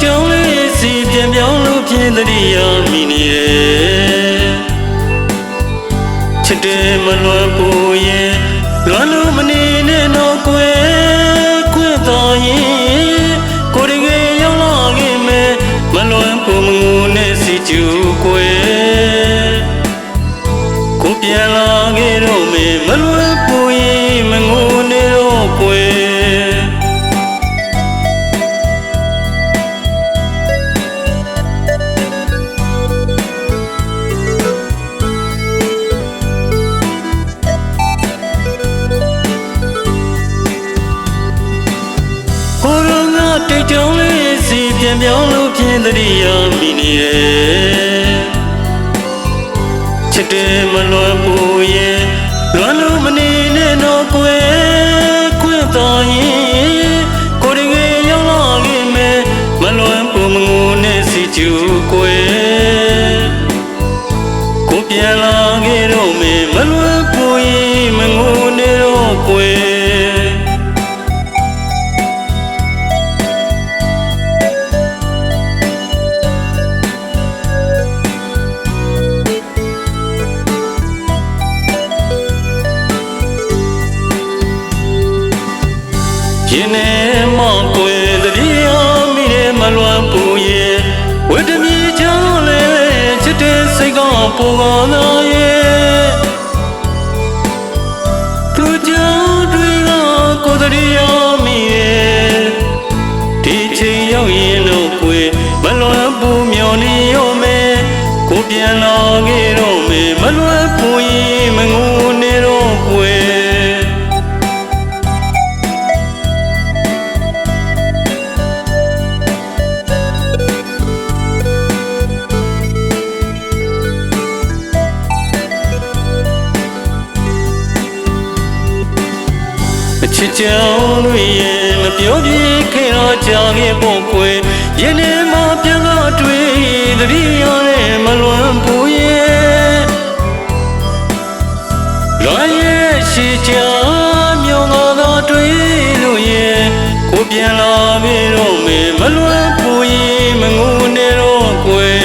ကြောင်းလေးစီပြန်ပြောင်းလို့ဖြစ်သတိရမိနေတယ်ချစ်တယ်မလွန်ပူရင်လွန်လို့မနေနဲ့တော့ကွယ်ခွင့်တော်ရင်ကိုယ်တကယ်ရောက်လာခဲ့မယ်မလွန်ပူမငူနဲ့စီကျူကွယ်ကိုပြန်လာခဲ့တော့မယ်မလွန်ပူရင်မငူနေတော့ကွယ်တိတ်ကြောင်းလေးစီပြန်ပြောင်းလို့ဖြစ်သတိရမိနေတယ်ချစ်တယ်မလွန်ပူရင်လွန်လို့မနေနဲ့တော့ကွယ်ခွင့်တော်ရင်ကိုယ်တကယ်ရောက်လာခဲ့မယ်မလွန်ပူမငူနဲ့စီကျူကွယ်ကိုပြန်လာခဲ့တော့မယ်မလွန်ပူရင်မငူနေတော့ကွယ်ရင်ထဲမှာကွယ်တတိယမိတဲ့မလွန်ပူရဲ့ဝတ္တမြေချောင်းလဲချစ်တဲ့စိတ်ကပူကောင်းသားရဲ့သူကြောင့်တွေကကိုယ်တတိယမိရဲ့ဒီချိန်ရောက်ရင်တော့ကွယ်မလွန်ပူမျောနေရောမယ်ကိုပြန်လာခဲ့တော့မယ်မလွန်ပူရင်မငူနေတော့ကွယ်ချစ်ကြောင်တွေရဲ့မပြောပြခဲ့တော့ကြာခဲ့ဖို့ကွယ်ရင်ထဲမှာပြန်ကတွေ့သတိရတဲ့မလွန်ပူရဲ့လွန်ရဲ့ရှိချာမြောင်းသာတွေ့လို့ရဲ့ကိုပြန်လာပြီတော့မယ်မလွန်ပူရင်မငူနေတော့ကွယ်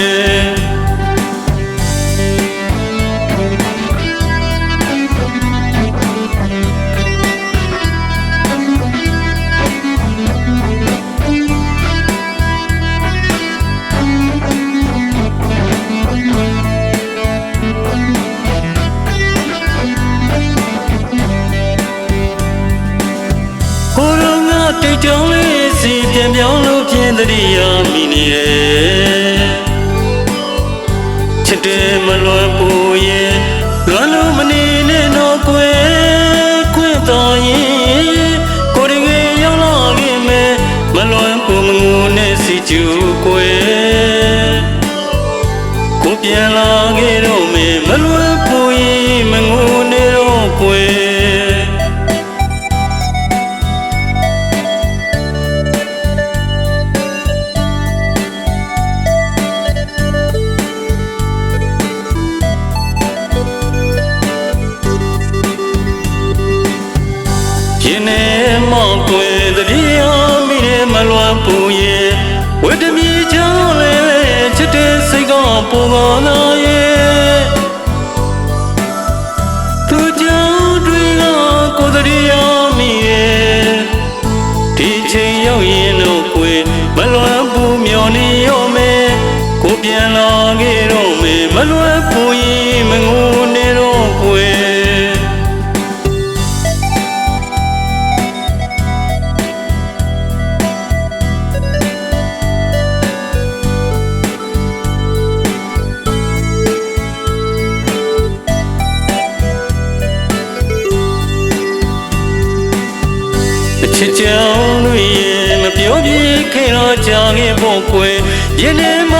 တိတ်ကြောင်းလေးစီပြန်ပြောင်းလို့ဖြစ်သတိရမိနေတယ်ချစ်တယ်မလွန်ပူရင်လွန်လို့မနေနဲ့တော့ကွယ်ခွင့်တော်ရင်ကိုယ်တကယ်ရောက်လာခဲ့မယ်မလွန်ပူမငူနဲ့စီကျူကွယ်ကိုပြန်လာခဲ့တော့မယ်မလွန်ပူရင်မငူနေတော့ကွယ်ရင်ထဲမှာကွယ်တတိယမိတဲ့မလွန်ပူရဲ့ဝတ္တမြေချောင်းလဲချစ်တဲ့စိတ်ကပူကောင်းသားရဲ့သူကြောင့်တွေကကိုယ်တတိယမိရဲ့ဒီချိန်ရောက်ရင်တော့ကွယ်မလွန်ပူမျောနေရောမယ်ကိုပြန်လာခဲ့တော့မယ်မလွန်ပူရင်မငူနေတော့ကွယ်ချစ်ကြောင်တွေရဲ့မပြောပြခဲ့တော့ကြာခဲ့ဖို့ကွယ်ရင်ထဲမှာ